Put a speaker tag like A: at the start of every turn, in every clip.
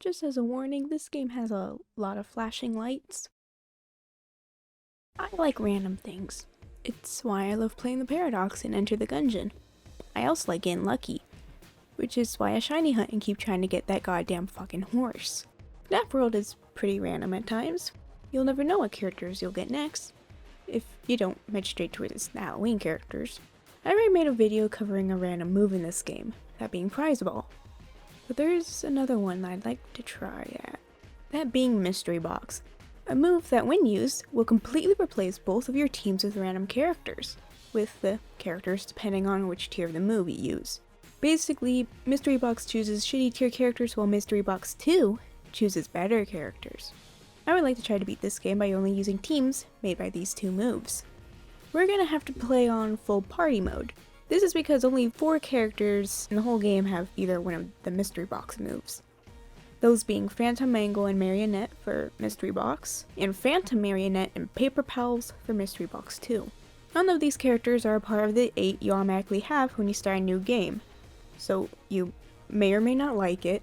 A: Just as a warning, this game has a lot of flashing lights. I like random things. It's why I love playing the Paradox and Enter the Gungeon. I also like getting lucky, which is why I shiny hunt and keep trying to get that goddamn fucking horse. FNaF World is pretty random at times. You'll never know what characters you'll get next, if you don't head straight towards the Halloween characters. I already made a video covering a random move in this game, that being prize ball. But there's another one I'd like to try at. That being Mystery Box. A move that when used will completely replace both of your teams with random characters, with the characters depending on which tier of the move you use. Basically, Mystery Box chooses shitty tier characters while Mystery Box 2 chooses better characters. I would like to try to beat this game by only using teams made by these two moves. We're gonna have to play on full party mode. This is because only 4 characters in the whole game have either one of the Mystery Box moves. Those being Phantom Mangle and Marionette for Mystery Box, and Phantom Marionette and Paper Pals for Mystery Box 2. None of these characters are a part of the 8 you automatically have when you start a new game, so you may or may not like it,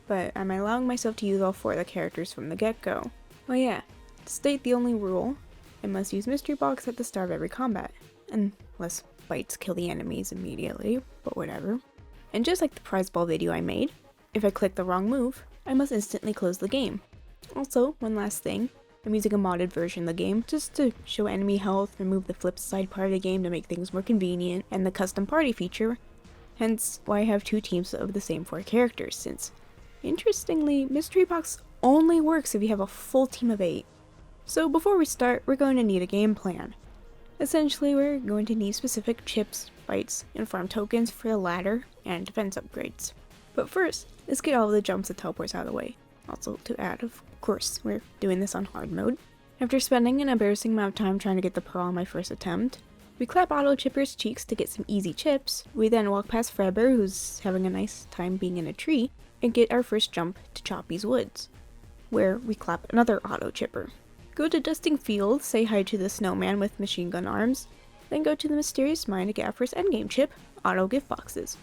A: but I'm allowing myself to use all 4 of the characters from the get-go. Well yeah, to state the only rule, I must use Mystery Box at the start of every combat, unless bites kill the enemies immediately, but whatever. And just like the prize ball video I made, if I click the wrong move, I must instantly close the game. Also, one last thing, I'm using a modded version of the game just to show enemy health, remove the flip side part of the game to make things more convenient, and the custom party feature, hence why I have 2 teams of the same 4 characters, since, interestingly, Mystery Box only works if you have a full team of 8. So before we start, we're going to need a game plan. Essentially, we're going to need specific chips, bytes, and farm tokens for the ladder and defense upgrades. But first, let's get all of the jumps and teleports out of the way. Also to add, of course, we're doing this on hard mode. After spending an embarrassing amount of time trying to get the pearl on my first attempt, we clap Auto Chipper's cheeks to get some easy chips. We then walk past Fredbear, who's having a nice time being in a tree, and get our first jump to Choppy's Woods, where we clap another Auto Chipper. Go to Dusting Field, say hi to the snowman with machine gun arms, then go to the Mysterious Mine to get our first endgame chip, Auto Gift Boxes.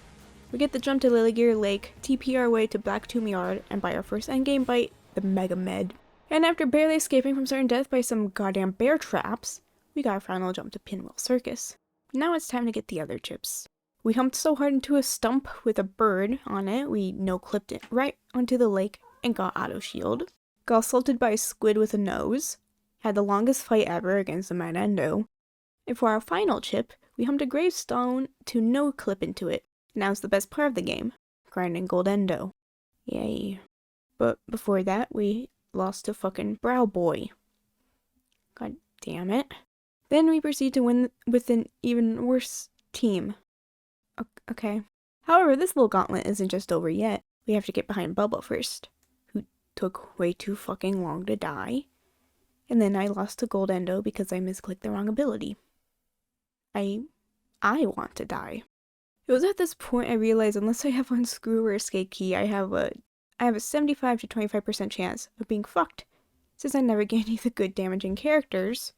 A: We get the jump to Lilygear Lake, TP our way to Black Tomb Yard, and buy our first endgame bite, the Mega Med. And after barely escaping from certain death by some goddamn bear traps, we got our final jump to Pinwheel Circus. Now it's time to get the other chips. We humped so hard into a stump with a bird on it, we no-clipped it right onto the lake and got Auto Shield. Got assaulted by a squid with a nose. Had the longest fight ever against the Mad Endo. And for our final chip, we humped a gravestone to no-clip into it. Now's the best part of the game, grinding Gold Endo. Yay. But before that, we lost to fucking Brow Boy. God damn it. Then we proceed to win with an even worse team. Okay. However, this little gauntlet isn't just over yet. We have to get behind Bubba first, who took way too fucking long to die. And then I lost to Gold Endo because I misclicked the wrong ability. I want to die. It was at this point I realized unless I have Unscrew or Escape Key, I have a 75 to 25% chance of being fucked, since I never get any of the good damaging characters,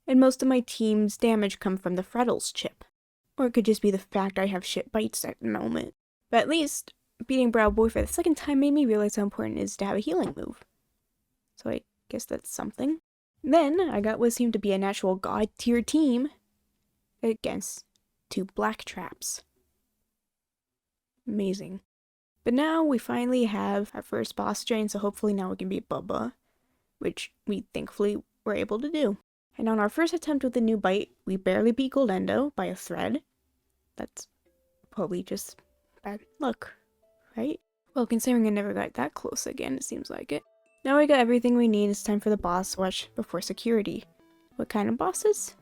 A: and most of my team's damage come from the Freddles chip. Or it could just be the fact I have shit bites at the moment. But at least, beating Brow Boy for the second time made me realize how important it is to have a healing move. So I guess that's something. Then I got what seemed to be an actual god tier team against 2 black traps. Amazing. But now we finally have our first boss drain, so hopefully now we can beat Bubba, which we thankfully were able to do. And on our first attempt with the new bite, we barely beat Gold Endo by a thread. That's probably just bad luck, right? Well, considering I never got that close again, it seems like it. Now we got everything we need, it's time for the boss rush before security. What kind of bosses?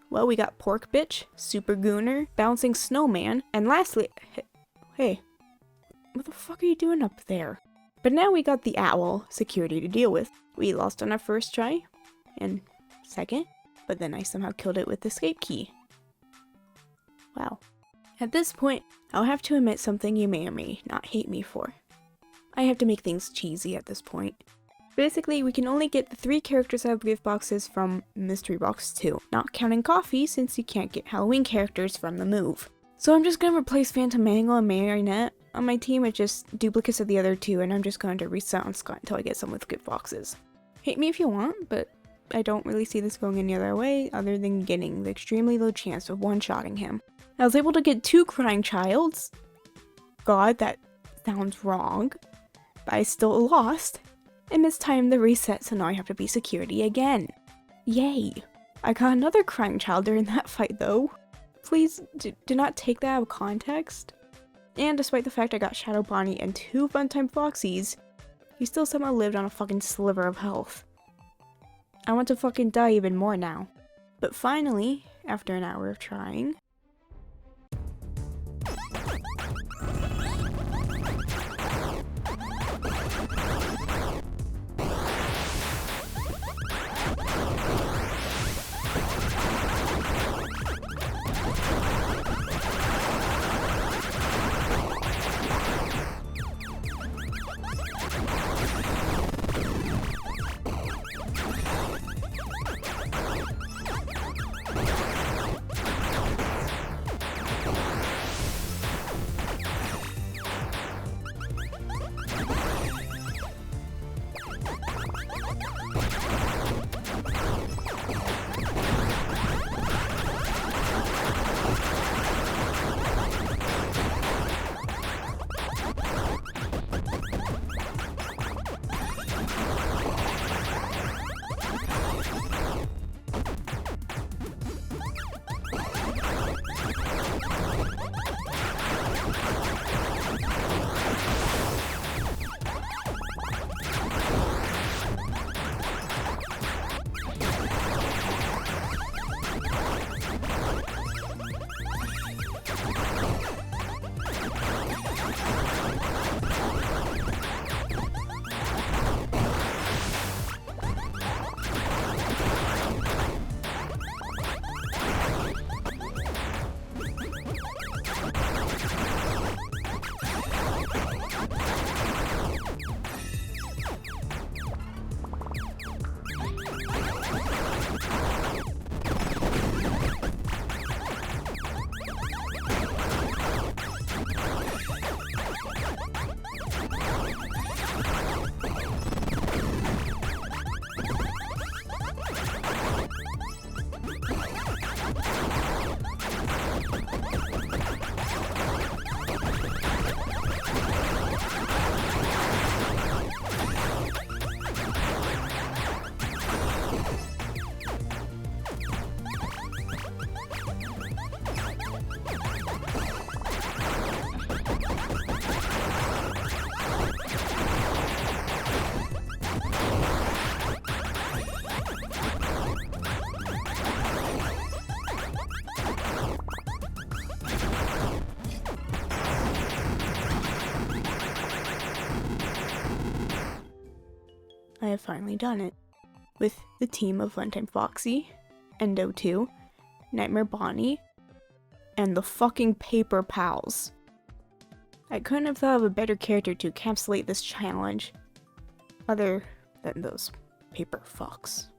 A: Well, we got Pork Bitch, Super Gooner, Bouncing Snowman, and lastly, hey, what the fuck are you doing up there? But now we got the Owl security to deal with. We lost on our first try, and second, but then I somehow killed it with the Escape Key. Wow. At this point, I'll have to admit something you may or may not hate me for. I have to make things cheesy at this point. Basically, we can only get the 3 characters out of gift boxes from Mystery Box 2, not counting Coffee since you can't get Halloween characters from the move. So I'm just gonna replace Phantom Mangle and Marionette On my team, it's just duplicates of the other two, and I'm just going to reset on Scott until I get someone with good foxes. Hate me if you want, but I don't really see this going any other way other than getting the extremely low chance of one-shotting him. I was able to get 2 crying childs. God, that sounds wrong. But I still lost. And mistimed the reset, so now I have to be security again. Yay. I got another crying child during that fight though. Please do not take that out of context. And despite the fact I got Shadow Bonnie and 2 Funtime Foxies, he still somehow lived on a fucking sliver of health. I want to fucking die even more now. But finally, after an hour of trying, I have finally done it. With the team of Funtime Foxy, Endo 2, Nightmare Bonnie, and the fucking Paper Pals. I couldn't have thought of a better character to encapsulate this challenge, other than those paper fucks.